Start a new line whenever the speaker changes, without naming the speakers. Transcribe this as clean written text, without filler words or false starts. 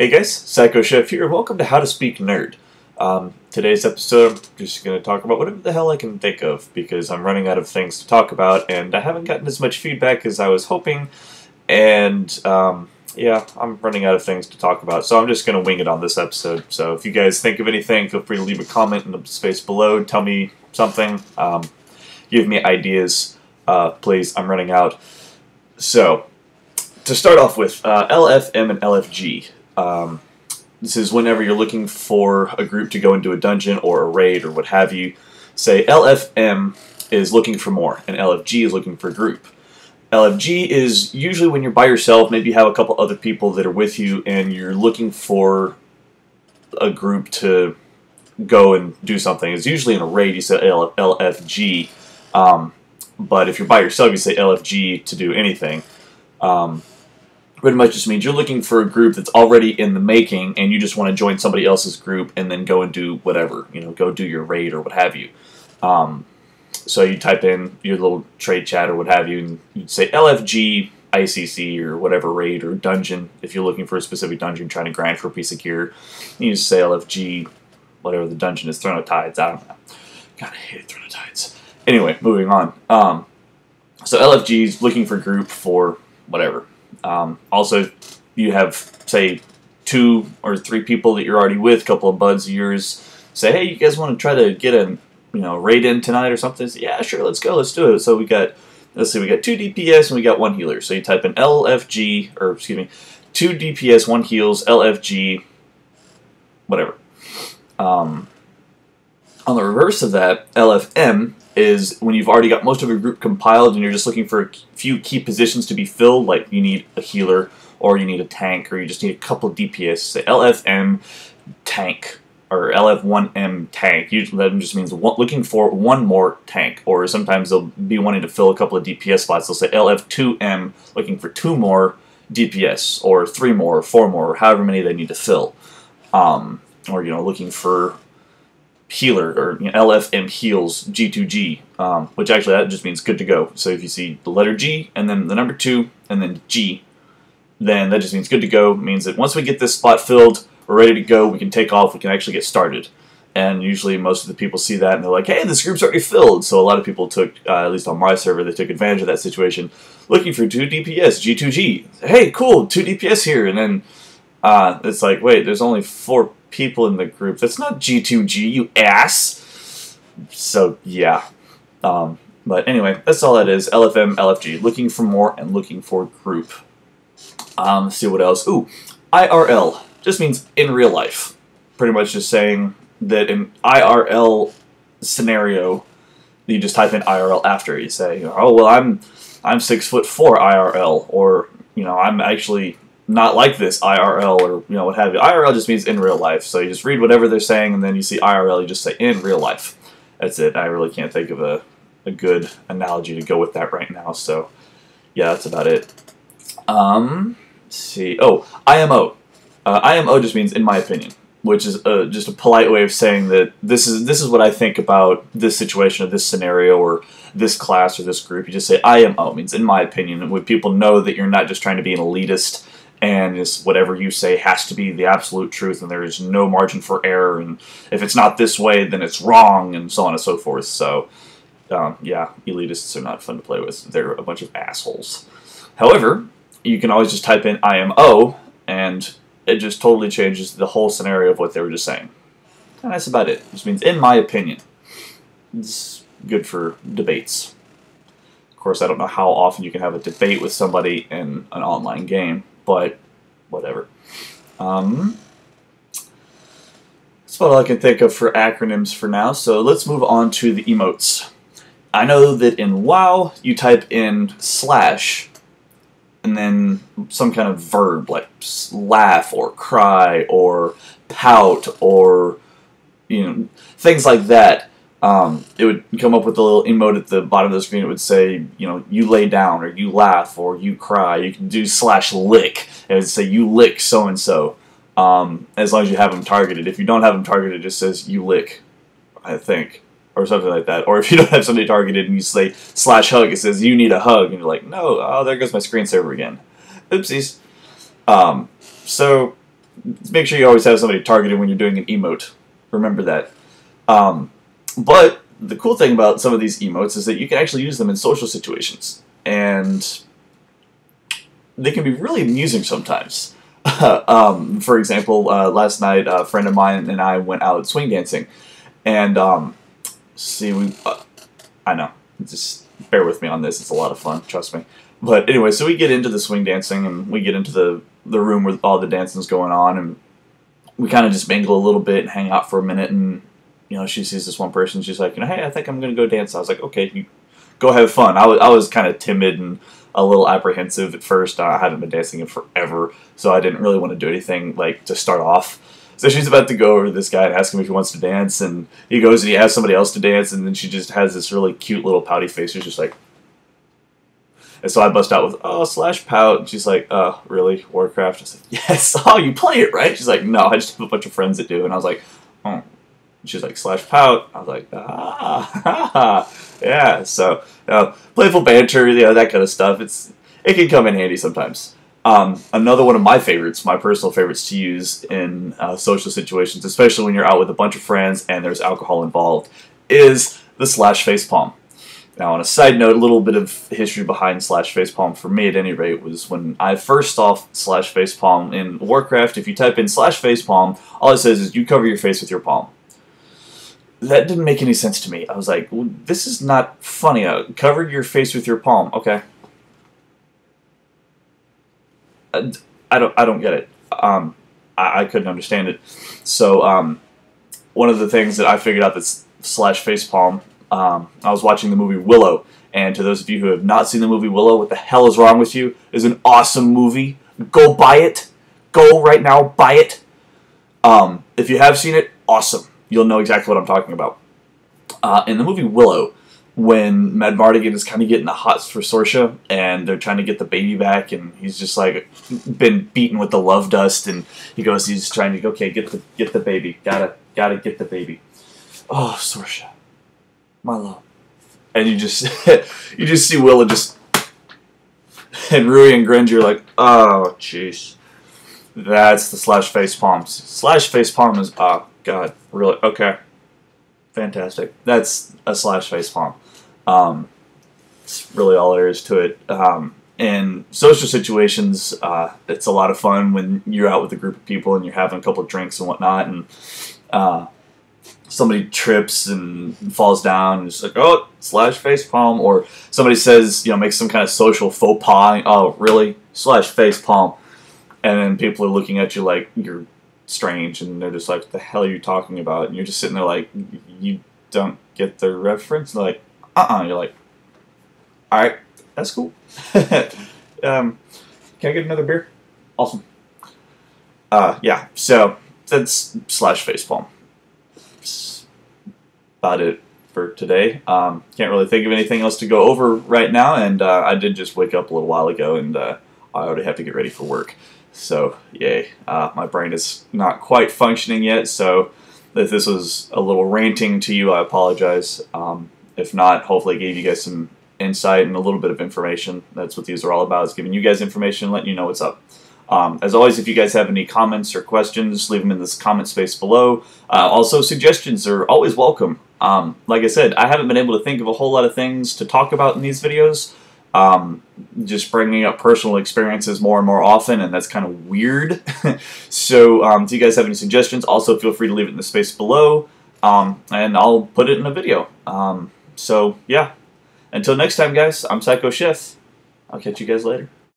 Hey guys, Psycho Chef here. Welcome to How to Speak Nerd. Today's episode, I'm just going to talk about whatever the hell I can think of because I'm running out of things to talk about and I haven't gotten as much feedback as I was hoping. And yeah, I'm running out of things to talk about, so I'm just going to wing it on this episode. So if you guys think of anything, feel free to leave a comment in the space below. Tell me something. Give me ideas. Please, I'm running out. So, to start off with, LFM and LFG. This is whenever you're looking for a group to go into a dungeon or a raid or what have you. Say LFM is looking for more and LFG is looking for a group. LFG is usually when you're by yourself, maybe you have a couple other people that are with you and you're looking for a group to go and do something. It's usually in a raid you say LFG, but if you're by yourself you say LFG to do anything. Pretty much just means you're looking for a group that's already in the making and you just want to join somebody else's group and then go and do whatever, go do your raid or what have you. So you type in your little trade chat or what have you and you'd say LFG ICC or whatever raid or dungeon if you're looking for a specific dungeon trying to grind for a piece of gear. You just say LFG whatever the dungeon is, Throne of Tides, I don't know. God, I hate Throne of Tides. Anyway, moving on. So LFG is looking for a group for whatever. Also, you have, say, 2 or 3 people that you're already with, a couple of buds of yours, say, hey, you guys want to try to get a, raid in tonight or something? Say, yeah, sure, let's go, let's do it. So we got, let's see, we got 2 DPS and we got 1 healer. So you type in LFG, or excuse me, 2 DPS, 1 heals, LFG, whatever. On the reverse of that, LFM is when you've already got most of your group compiled and you're just looking for a few key positions to be filled, like you need a healer, or you need a tank, or you just need a couple of DPS. Say LFM tank, or LF1M tank. Usually that just means looking for 1 more tank, or sometimes they'll be wanting to fill a couple of DPS spots. They'll say LF2M, looking for 2 more DPS, or 3 more, or 4 more, or however many they need to fill. Or, looking for healer, or LFM heals G2G, which actually that just means good to go. So if you see the letter G and then the number 2 and then G, then that just means good to go. It means that once we get this spot filled, we're ready to go, we can take off, we can actually get started. And usually most of the people see that and they're like, hey, this group's already filled. So a lot of people took, at least on my server, they took advantage of that situation, looking for 2 DPS, G2G. Hey, cool, 2 DPS here. And then it's like, wait, there's only 4 people in the group. That's not G2G, you ass. So yeah. But anyway, that's all that is. LFM, LFG. Looking for more and looking for group. Let's see what else. Ooh, IRL. Just means in real life. Pretty much just saying that in IRL scenario, you just type in IRL after. You say, oh well, I'm 6'4" IRL, or I'm actually not like this IRL, or what have you. IRL just means in real life, so you just read whatever they're saying and then you see IRL, you just say in real life. That's it. I really can't think of a good analogy to go with that right now, so yeah, that's about it. Let's see. Oh, IMO. IMO just means in my opinion, which is just a polite way of saying that this is what I think about this situation or this scenario or this class or this group. You just say IMO, means in my opinion, and when people know that you're not just trying to be an elitist and just whatever you say has to be the absolute truth and there is no margin for error, and if it's not this way then it's wrong, and so on and so forth. So yeah, elitists are not fun to play with. They're a bunch of assholes. However, you can always just type in IMO and it just totally changes the whole scenario of what they were just saying. And that's about it. It just means in my opinion. It's good for debates. Of course, I don't know how often you can have a debate with somebody in an online game, but whatever. That's about all I can think of for acronyms for now, so let's move on to the emotes. I know that in WoW, you type in slash, and then some kind of verb, like laugh, or cry, or pout, or, things like that. It would come up with a little emote at the bottom of the screen. It would say, you lay down, or you laugh, or you cry. You can do /lick, and it would say, you lick so-and-so, as long as you have them targeted. If you don't have them targeted, it just says, you lick, I think, or something like that. Or if you don't have somebody targeted and you say /hug, it says, you need a hug, and you're like, no, oh, there goes my screensaver again. Oopsies. So make sure you always have somebody targeted when you're doing an emote. Remember that. But the cool thing about some of these emotes is that you can actually use them in social situations, and they can be really amusing sometimes. For example, last night a friend of mine and I went out swing dancing, and I know, just bear with me on this, it's a lot of fun, trust me. But anyway, so we get into the swing dancing, and we get into the room where all the dancing's going on, and we kind of just mingle a little bit and hang out for a minute, and she sees this one person, she's like, hey, I think I'm going to go dance. I was like, okay, you go have fun. I was kind of timid and a little apprehensive at first. I haven't been dancing in forever, so I didn't really want to do anything like to start off. So she's about to go over to this guy and ask him if he wants to dance, and he goes and he asks somebody else to dance, and then she just has this really cute little pouty face. She's just like, and so I bust out with, oh, /pout, and she's like, really, Warcraft? I was like, yes. Oh, you play it, right? She's like, no, I just have a bunch of friends that do, and I was like, oh. She's like, /pout. I was like, yeah. So, playful banter, that kind of stuff. It can come in handy sometimes. Another one of my favorites, my personal favorites to use in social situations, especially when you're out with a bunch of friends and there's alcohol involved, is the /facepalm. Now, on a side note, a little bit of history behind /facepalm for me, at any rate, was when I first saw /facepalm in Warcraft. If you type in /facepalm, all it says is you cover your face with your palm. That didn't make any sense to me. I was like, well, this is not funny. Cover your face with your palm. Okay. I don't get it. I couldn't understand it. So one of the things that I figured out that's /facepalm, I was watching the movie Willow, and to those of you who have not seen the movie Willow, what the hell is wrong with you? It's an awesome movie. Go buy it. Go right now, buy it. If you have seen it, awesome. You'll know exactly what I'm talking about. In the movie Willow, when Mad Mardigan is kind of getting the hots for Sorsha, and they're trying to get the baby back, and he's just like been beaten with the love dust, and he's trying to, okay, get the baby, gotta get the baby. Oh, Sorsha, my love, and you just see Willow just, and Rui and Granger like, oh jeez, that's the /facepalm. /facepalm is, oh god, really, okay. Fantastic. That's a /facepalm. It's really all there is to it. In social situations, it's a lot of fun when you're out with a group of people and you're having a couple of drinks and whatnot, and somebody trips and falls down and it's like, oh, /facepalm, or somebody says, makes some kind of social faux pas, oh, really? /facepalm. And then people are looking at you like you're strange, and they're just like, what the hell are you talking about? And you're just sitting there like, you don't get the reference? And they're like, You're like, alright, that's cool. Can I get another beer? Awesome. Yeah, so that's /facepalm. That's about it for today. Can't really think of anything else to go over right now, and I did just wake up a little while ago, and I already have to get ready for work. So, yay. My brain is not quite functioning yet, so if this was a little ranting to you, I apologize. If not, hopefully I gave you guys some insight and a little bit of information. That's what these are all about, is giving you guys information, letting you know what's up. As always, if you guys have any comments or questions, leave them in this comment space below. Also, suggestions are always welcome. Like I said, I haven't been able to think of a whole lot of things to talk about in these videos. Just bringing up personal experiences more and more often, and that's kind of weird. So if you guys have any suggestions, also feel free to leave it in the space below, and I'll put it in a video. So yeah, until next time guys, I'm Psycho Chef. I'll catch you guys later.